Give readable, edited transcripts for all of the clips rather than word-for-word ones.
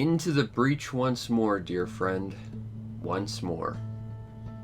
Into the breach once more, dear friend. Once more.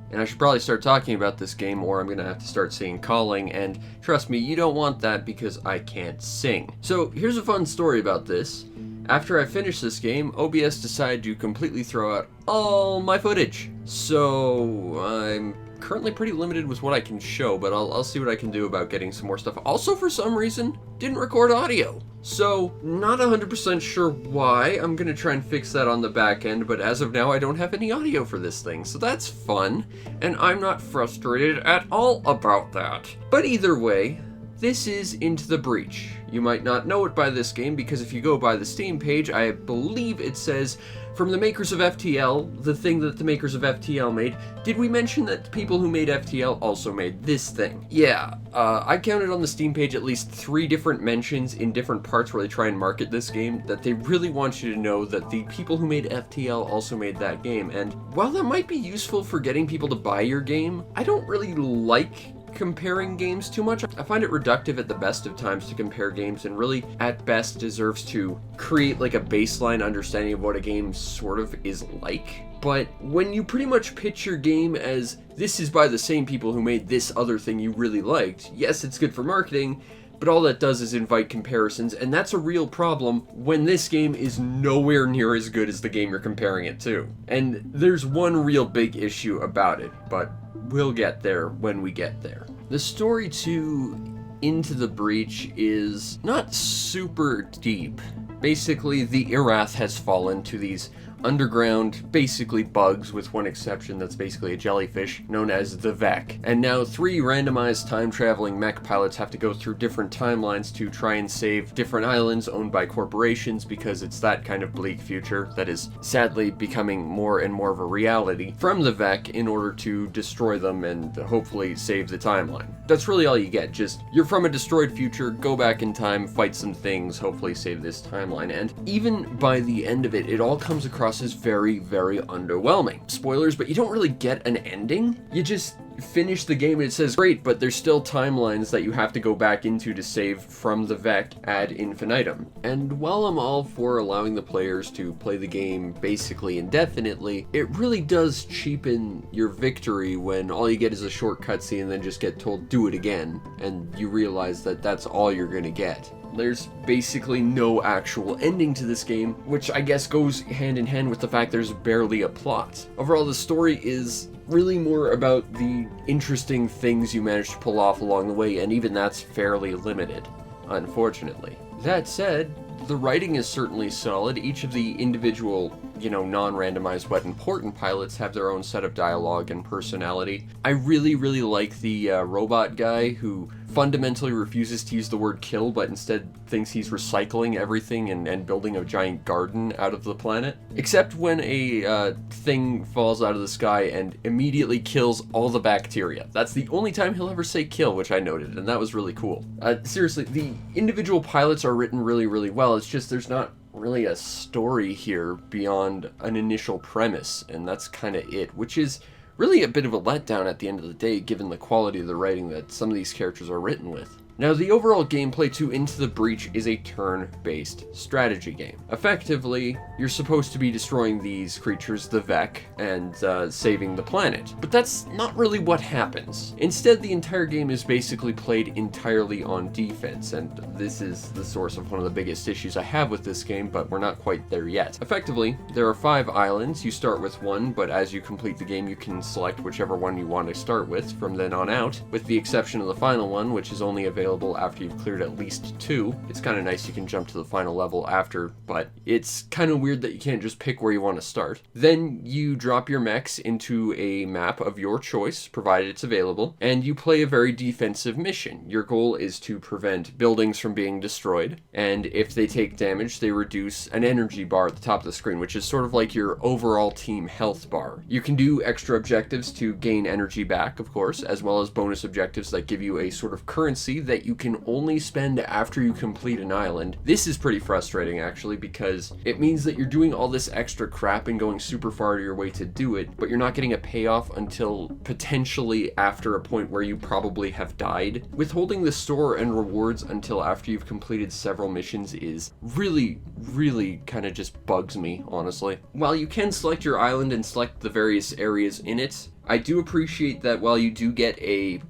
And I should probably start talking about this game or I'm gonna have to start singing calling, and trust me, you don't want that because I can't sing. So here's a fun story about this. After I finished this game, OBS decided to completely throw out all my footage. So I'm currently pretty limited with what I can show, but I'll see what I can do about getting some more stuff. Also, for some reason, didn't record audio. So, not 100% sure why. I'm gonna try and fix that on the back end, but as of now, I don't have any audio for this thing, so that's fun, and I'm not frustrated at all about that. But either way, this is Into the Breach. You might not know it by this game, because if you go by the Steam page, I believe it says, from the makers of FTL, the thing that the makers of FTL made. Did we mention that the people who made FTL also made this thing? Yeah, I counted on the Steam page at least 3 different mentions in different parts where they try and market this game, that they really want you to know that the people who made FTL also made that game. And while that might be useful for getting people to buy your game, I don't really like comparing games too much. I find it reductive at the best of times to compare games, and really at best deserves to create like a baseline understanding of what a game sort of is like. But when you pretty much pitch your game as this is by the same people who made this other thing you really liked, yes, it's good for marketing, but all that does is invite comparisons, and that's a real problem when this game is nowhere near as good as the game you're comparing it to. And there's one real big issue about it, but we'll get there when we get there. The story to Into the Breach is not super deep. Basically, the Irath has fallen to these underground, basically bugs, with one exception that's basically a jellyfish, known as the Mech. And now 3 randomized time-traveling mech pilots have to go through different timelines to try and save different islands owned by corporations, because it's that kind of bleak future that is sadly becoming more and more of a reality, from the Mech in order to destroy them and hopefully save the timeline. That's really all you get, just you're from a destroyed future, go back in time, fight some things, hopefully save this timeline. And even by the end of it, it all comes across as very, very underwhelming. Spoilers, but you don't really get an ending. You just finish the game and it says, great, but there's still timelines that you have to go back into to save from the Mech ad infinitum. And while I'm all for allowing the players to play the game basically indefinitely, it really does cheapen your victory when all you get is a short cutscene and then just get told, do it again, and you realize that that's all you're gonna get. There's basically no actual ending to this game, which I guess goes hand in hand with the fact there's barely a plot. Overall, the story is really more about the interesting things you manage to pull off along the way, and even that's fairly limited, unfortunately. That said, the writing is certainly solid. Each of the individual, non-randomized but important pilots have their own set of dialogue and personality. I really, really like the robot guy who fundamentally refuses to use the word kill, but instead thinks he's recycling everything and building a giant garden out of the planet. Except when a thing falls out of the sky and immediately kills all the bacteria. That's the only time he'll ever say kill, which I noted, and that was really cool. Seriously, the individual pilots are written really, really well. It's just there's not really a story here beyond an initial premise, and that's kind of it, which is really a bit of a letdown at the end of the day, given the quality of the writing that some of these characters are written with. Now, the overall gameplay to Into the Breach is a turn-based strategy game. Effectively, you're supposed to be destroying these creatures, the Mech, and saving the planet. But that's not really what happens. Instead, the entire game is basically played entirely on defense, and this is the source of one of the biggest issues I have with this game, but we're not quite there yet. Effectively, there are 5 islands. You start with 1, but as you complete the game, you can select whichever one you want to start with from then on out, with the exception of the final one, which is only available after you've cleared at least 2. It's kind of nice you can jump to the final level after, but it's kind of weird that you can't just pick where you want to start. Then you drop your mechs into a map of your choice, provided it's available, and you play a very defensive mission. Your goal is to prevent buildings from being destroyed, and if they take damage, they reduce an energy bar at the top of the screen, which is sort of like your overall team health bar. You can do extra objectives to gain energy back, of course, as well as bonus objectives that give you a sort of currency that that you can only spend after you complete an island. This is pretty frustrating actually, because it means that you're doing all this extra crap and going super far to your way to do it, but you're not getting a payoff until potentially after a point where you probably have died. Withholding the store and rewards until after you've completed several missions is really kind of just bugs me, honestly. While you can select your island and select the various areas in it, I do appreciate that while you do get a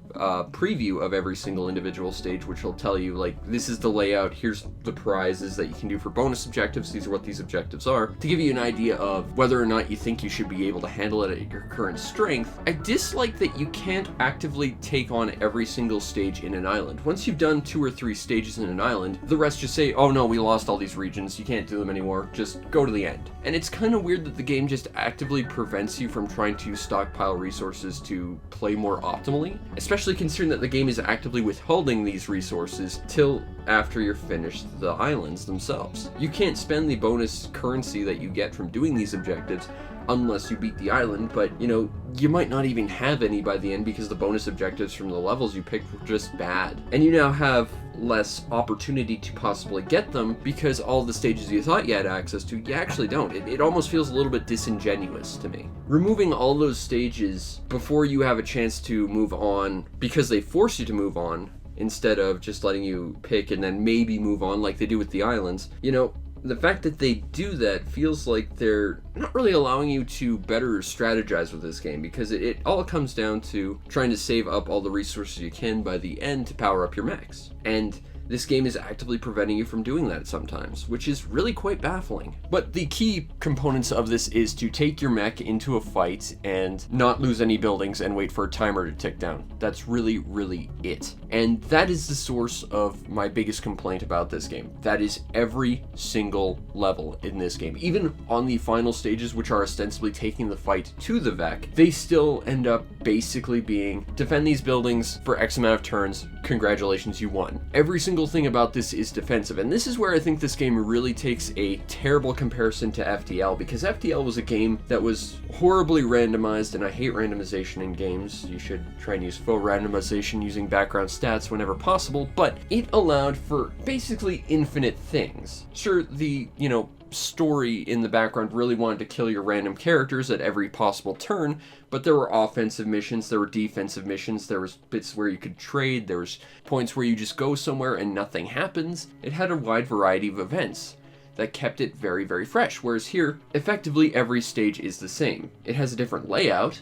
preview of every single individual stage, which will tell you, like, this is the layout, here's the prizes that you can do for bonus objectives, these are what these objectives are, to give you an idea of whether or not you think you should be able to handle it at your current strength. I dislike that you can't actively take on every single stage in an island. Once you've done 2 or 3 stages in an island, the rest just say, oh no, we lost all these regions, you can't do them anymore, just go to the end. And it's kind of weird that the game just actively prevents you from trying to stockpile resources to play more optimally, especially considering that the game is actively withholding these resources till after you're finished the islands themselves. You can't spend the bonus currency that you get from doing these objectives unless you beat the island, but you know, you might not even have any by the end because the bonus objectives from the levels you picked were just bad. And you now have less opportunity to possibly get them because all the stages you thought you had access to, you actually don't. It almost feels a little bit disingenuous to me. Removing all those stages before you have a chance to move on because they force you to move on instead of just letting you pick and then maybe move on like they do with the islands, you know, the fact that they do that feels like they're not really allowing you to better strategize with this game, because it all comes down to trying to save up all the resources you can by the end to power up your mechs. And this game is actively preventing you from doing that sometimes, which is really quite baffling. But the key components of this is to take your mech into a fight and not lose any buildings and wait for a timer to tick down. That's really it. And that is the source of my biggest complaint about this game. That is every single level in this game. Even on the final stages, which are ostensibly taking the fight to the Vec, they still end up basically being, defend these buildings for X amount of turns, congratulations, you won. Every single thing about this is defensive, and this is where I think this game really takes a terrible comparison to FTL, because FTL was a game that was horribly randomized, and I hate randomization in games. You should try and use faux randomization using background stats whenever possible, but it allowed for basically infinite things. Sure, the, you know, story in the background really wanted to kill your random characters at every possible turn, but there were offensive missions, there were defensive missions, there was bits where you could trade, there was points where you just go somewhere and nothing happens. It had a wide variety of events that kept it very fresh, whereas here, effectively every stage is the same. It has a different layout,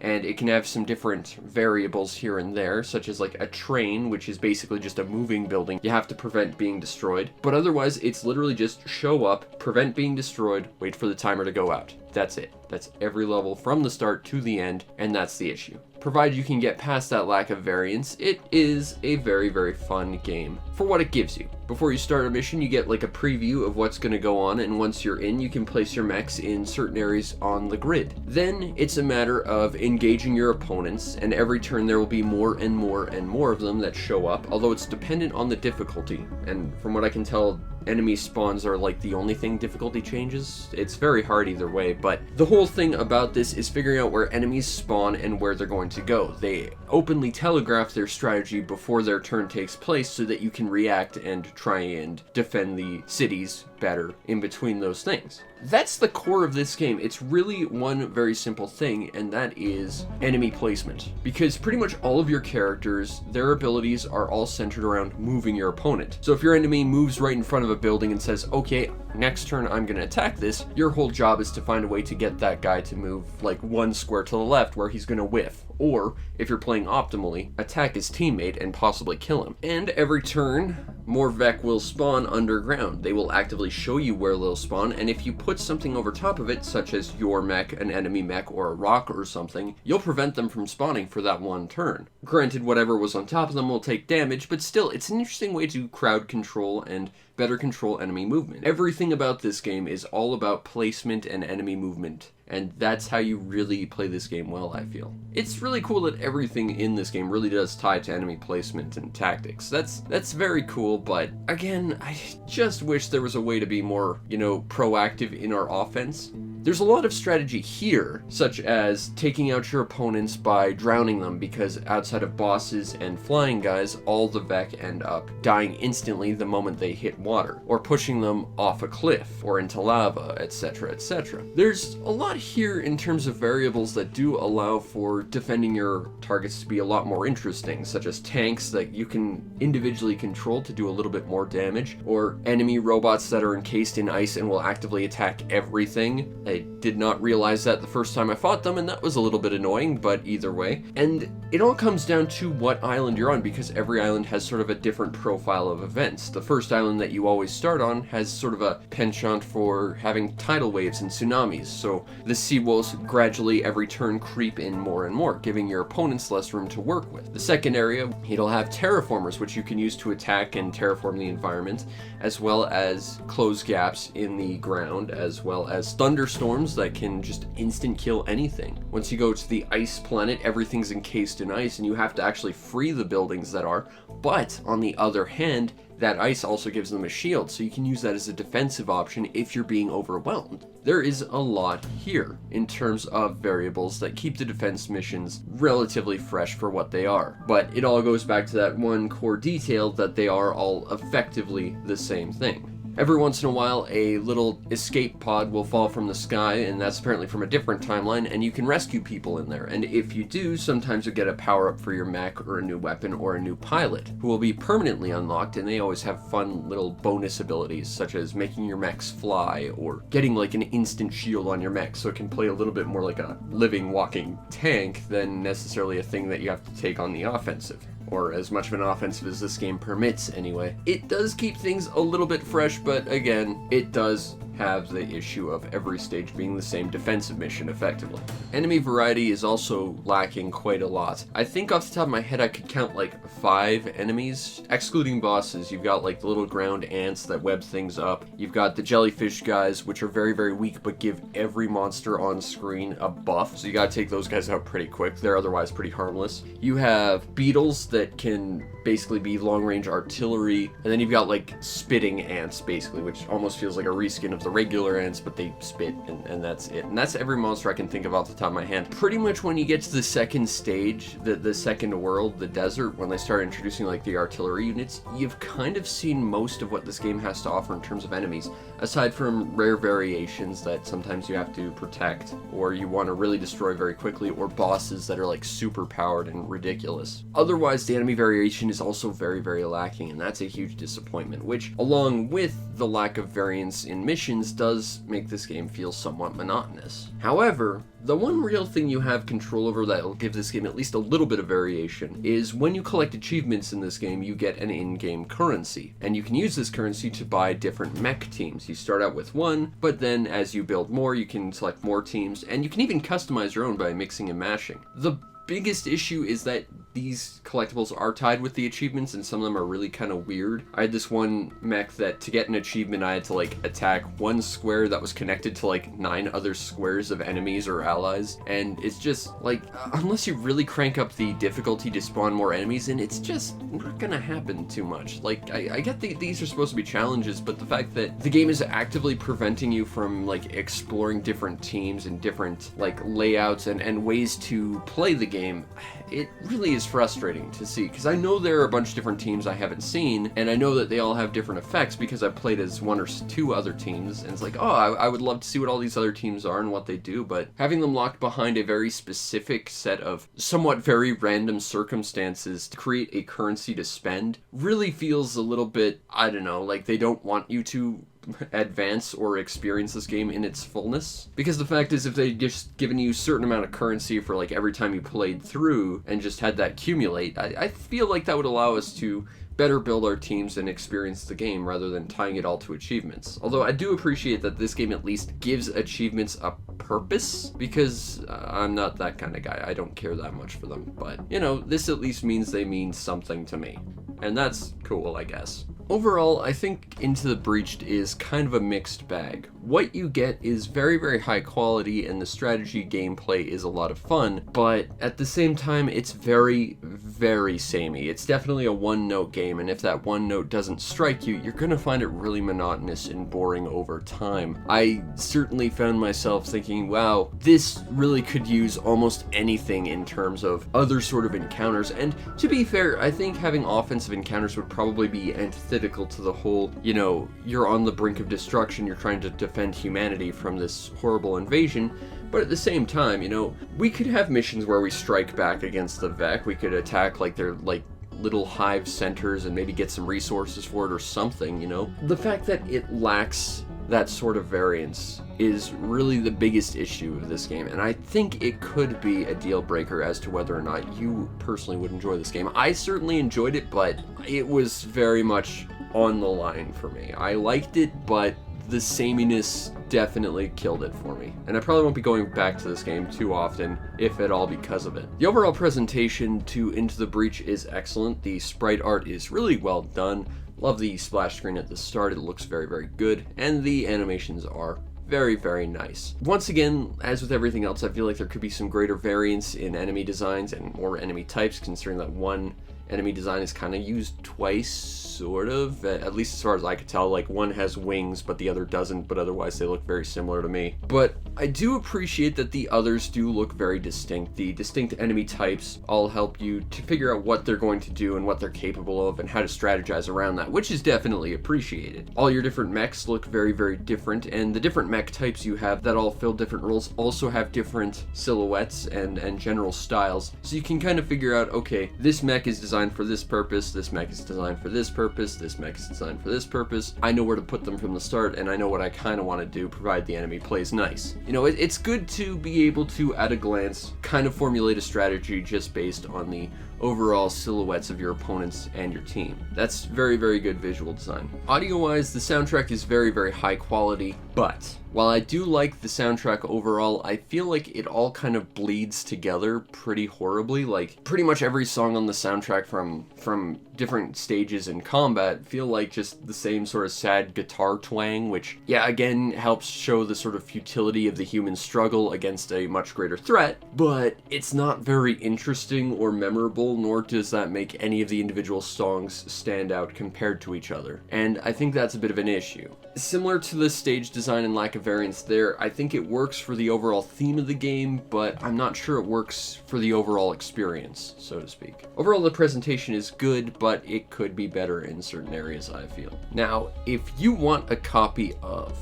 and it can have some different variables here and there, such as like a train, which is basically just a moving building you have to prevent being destroyed. But otherwise, it's literally just show up, prevent being destroyed, wait for the timer to go out. That's it. That's every level from the start to the end, and that's the issue. Provided you can get past that lack of variance, it is a very fun game for what it gives you. Before you start a mission, you get like a preview of what's going to go on, and once you're in, you can place your mechs in certain areas on the grid. Then it's a matter of engaging your opponents, and every turn there will be more and more of them that show up, although it's dependent on the difficulty. And from what I can tell, enemy spawns are like the only thing difficulty changes. It's very hard either way, but the whole thing about this is figuring out where enemies spawn and where they're going to go. They openly telegraph their strategy before their turn takes place so that you can react and try and defend the cities better in between those things. That's the core of this game. It's really one very simple thing, and that is enemy placement. Because pretty much all of your characters, their abilities are all centered around moving your opponent. So if your enemy moves right in front of a building and says, okay, next turn I'm going to attack this, your whole job is to find a way to get that guy to move like 1 square to the left where he's going to whiff. Or, if you're playing optimally, attack his teammate and possibly kill him. And every turn, more Vec will spawn underground. They will actively show you where they'll spawn, and if you put something over top of it, such as your mech, an enemy mech, or a rock or something, you'll prevent them from spawning for that one turn. Granted, whatever was on top of them will take damage, but still, it's an interesting way to crowd control and better control enemy movement. Everything about this game is all about placement and enemy movement, and that's how you really play this game well, I feel. It's really cool that everything in this game really does tie to enemy placement and tactics. That's very cool, but again, I just wish there was a way to be more, proactive in our offense. There's a lot of strategy here, such as taking out your opponents by drowning them, because outside of bosses and flying guys, all the Mech end up dying instantly the moment they hit water, or pushing them off a cliff, or into lava, etc, etc. There's a lot here in terms of variables that do allow for defending your targets to be a lot more interesting, such as tanks that you can individually control to do a little bit more damage, or enemy robots that are encased in ice and will actively attack everything. I did not realize that the first time I fought them, and that was a little bit annoying, but either way. And it all comes down to what island you're on, because every island has sort of a different profile of events. The first island that you always start on has sort of a penchant for having tidal waves and tsunamis, so the sea will gradually every turn creep in more and more, giving your opponents less room to work with. The second area, it'll have terraformers, which you can use to attack and terraform the environment, as well as close gaps in the ground, as well as thunderstorms that can just instant kill anything. Once you go to the ice planet, everything's encased in ice and you have to actually free the buildings that are, but on the other hand, that ice also gives them a shield, so you can use that as a defensive option if you're being overwhelmed. There is a lot here in terms of variables that keep the defense missions relatively fresh for what they are, but it all goes back to that one core detail that they are all effectively the same thing. Every once in a while, a little escape pod will fall from the sky, and that's apparently from a different timeline, and you can rescue people in there. And if you do, sometimes you'll get a power-up for your mech, or a new weapon, or a new pilot, who will be permanently unlocked, and they always have fun little bonus abilities, such as making your mechs fly, or getting like an instant shield on your mech, so it can play a little bit more like a living, walking tank than necessarily a thing that you have to take on the offensive. Or as much of an offensive as this game permits, anyway. It does keep things a little bit fresh, but again, it does have the issue of every stage being the same defensive mission, effectively. Enemy variety is also lacking quite a lot. I think off the top of my head I could count like 5 enemies, excluding bosses. You've got like the little ground ants that web things up. You've got the jellyfish guys, which are very, very weak, but give every monster on screen a buff, so you gotta take those guys out pretty quick. They're otherwise pretty harmless. You have beetles that can basically be long-range artillery, and then you've got like spitting ants, basically, which almost feels like a reskin of the regular ants, but they spit, and that's it. And that's every monster I can think of off the top of my hand. Pretty much when you get to the second stage, the second world, the desert, when they start introducing like the artillery units, you've kind of seen most of what this game has to offer in terms of enemies, aside from rare variations that sometimes you have to protect, or you want to really destroy very quickly, or bosses that are like super powered and ridiculous. Otherwise, the enemy variation is also very, very lacking, and that's a huge disappointment, which, along with the lack of variance in missions, does make this game feel somewhat monotonous. However, the one real thing you have control over that will give this game at least a little bit of variation is when you collect achievements in this game, you get an in-game currency, and you can use this currency to buy different mech teams. You start out with one, but then as you build more, you can select more teams, and you can even customize your own by mixing and mashing. The biggest issue is that these collectibles are tied with the achievements, and some of them are really kind of weird. I had this one mech that to get an achievement I had to like attack one square that was connected to like 9 other squares of enemies or allies, and it's just like unless you really crank up the difficulty to spawn more enemies in, it's just not gonna happen too much. Like I get these are supposed to be challenges, but the fact that the game is actively preventing you from like exploring different teams and different like layouts and ways to play the game, it really is frustrating to see, because I know there are a bunch of different teams I haven't seen, and I know that they all have different effects because I've played as 1 or 2 other teams, and it's like, oh, I would love to see what all these other teams are and what they do, but having them locked behind a very specific set of somewhat very random circumstances to create a currency to spend really feels a little bit, I don't know, like they don't want you to advance or experience this game in its fullness. Because the fact is, if they'd just given you a certain amount of currency for like every time you played through and just had that accumulate, I feel like that would allow us to better build our teams and experience the game rather than tying it all to achievements. Although I do appreciate that this game at least gives achievements a purpose, because I'm not that kind of guy. I don't care that much for them, but you know, this at least means they mean something to me. And that's cool, I guess. Overall, I think Into the Breached is kind of a mixed bag. What you get is very, very high quality, and the strategy gameplay is a lot of fun, but at the same time, it's very, very samey. It's definitely a one-note game, and if that one note doesn't strike you, you're gonna find it really monotonous and boring over time. I certainly found myself thinking, wow, this really could use almost anything in terms of other sort of encounters, and to be fair, I think having offensive encounters would probably be antithetical to the whole, you know, you're on the brink of destruction, you're trying to defend humanity from this horrible invasion, but at the same time, you know, we could have missions where we strike back against the Vec, we could attack like their, like, little hive centers and maybe get some resources for it or something, you know? The fact that it lacks that sort of variance is really the biggest issue of this game, and I think it could be a deal breaker as to whether or not you personally would enjoy this game. I certainly enjoyed it, but it was very much on the line for me. I liked it, but the sameness definitely killed it for me, and I probably won't be going back to this game too often, if at all, because of it. The overall presentation to Into the Breach is excellent. The sprite art is really well done. Love the splash screen at the start, it looks very, very good, and the animations are very, very nice. Once again, as with everything else, I feel like there could be some greater variance in enemy designs and more enemy types, considering that one enemy design is kind of used twice, sort of, at least as far as I could tell. Like, one has wings, but the other doesn't, but otherwise they look very similar to me. But I do appreciate that the others do look very distinct. The distinct enemy types all help you to figure out what they're going to do and what they're capable of and how to strategize around that, which is definitely appreciated. All your different mechs look very, very different, and the different mech types you have that all fill different roles also have different silhouettes and general styles, so you can kind of figure out, okay, this mech is designed for this purpose, this mech is designed for this purpose, this mech is designed for this purpose. I know where to put them from the start, and I know what I kind of want to do, provided the enemy plays nice. You know, it's good to be able to, at a glance, kind of formulate a strategy just based on the overall silhouettes of your opponents and your team. That's very, very good visual design. Audio-wise, the soundtrack is very, very high quality, but while I do like the soundtrack overall, I feel like it all kind of bleeds together pretty horribly. Like, pretty much every song on the soundtrack from different stages in combat feel like just the same sort of sad guitar twang, which, yeah, again, helps show the sort of futility of the human struggle against a much greater threat, but it's not very interesting or memorable, nor does that make any of the individual songs stand out compared to each other. And I think that's a bit of an issue. Similar to the stage design and lack of variance there, I think it works for the overall theme of the game, but I'm not sure it works for the overall experience, so to speak. Overall, the presentation is good, but it could be better in certain areas, I feel. Now, if you want a copy of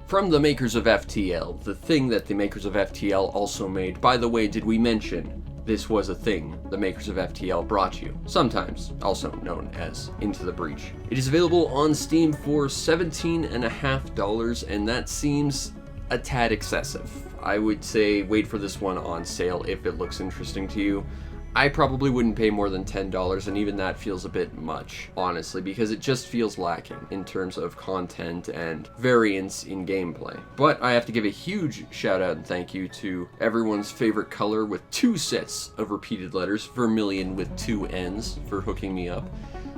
from the makers of FTL, the thing that the makers of FTL also made, by the way, did we mention this was a thing the makers of FTL brought you, sometimes also known as Into the Breach. It is available on Steam for $17.50, and that seems a tad excessive. I would say wait for this one on sale if it looks interesting to you. I probably wouldn't pay more than $10, and even that feels a bit much, honestly, because it just feels lacking in terms of content and variance in gameplay. But I have to give a huge shout out and thank you to everyone's favorite color with 2 sets of repeated letters, Vermilion with 2 N's, for hooking me up.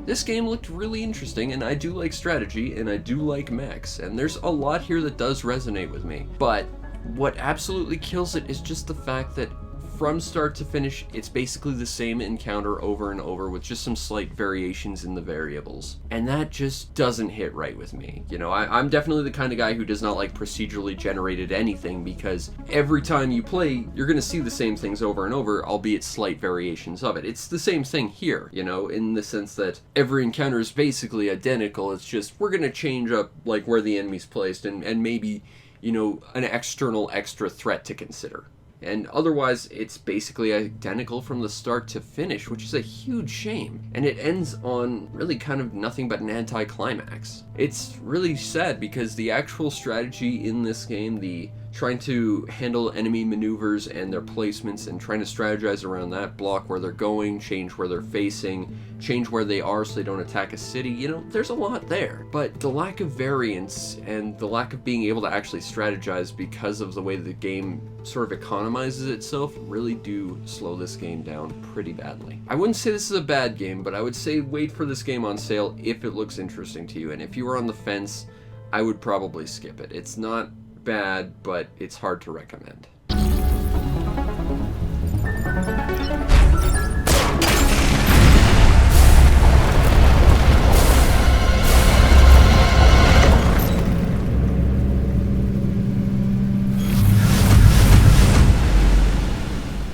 This game looked really interesting, and I do like strategy, and I do like mechs, and there's a lot here that does resonate with me. But what absolutely kills it is just the fact that from start to finish, it's basically the same encounter over and over with just some slight variations in the variables. And that just doesn't hit right with me. You know, I'm definitely the kind of guy who does not like procedurally generated anything, because every time you play, you're going to see the same things over and over, albeit slight variations of it. It's the same thing here, you know, in the sense that every encounter is basically identical. It's just, we're going to change up, like, where the enemy's placed and maybe, you know, an external extra threat to consider. And otherwise, it's basically identical from the start to finish, which is a huge shame. And it ends on really kind of nothing but an anticlimax. It's really sad because the actual strategy in this game, the trying to handle enemy maneuvers and their placements and trying to strategize around that, block where they're going, change where they're facing, change where they are so they don't attack a city. You know, there's a lot there. But the lack of variance and the lack of being able to actually strategize because of the way the game sort of economizes itself really do slow this game down pretty badly. I wouldn't say this is a bad game, but I would say wait for this game on sale if it looks interesting to you. And if you were on the fence, I would probably skip it. It's not bad, but it's hard to recommend.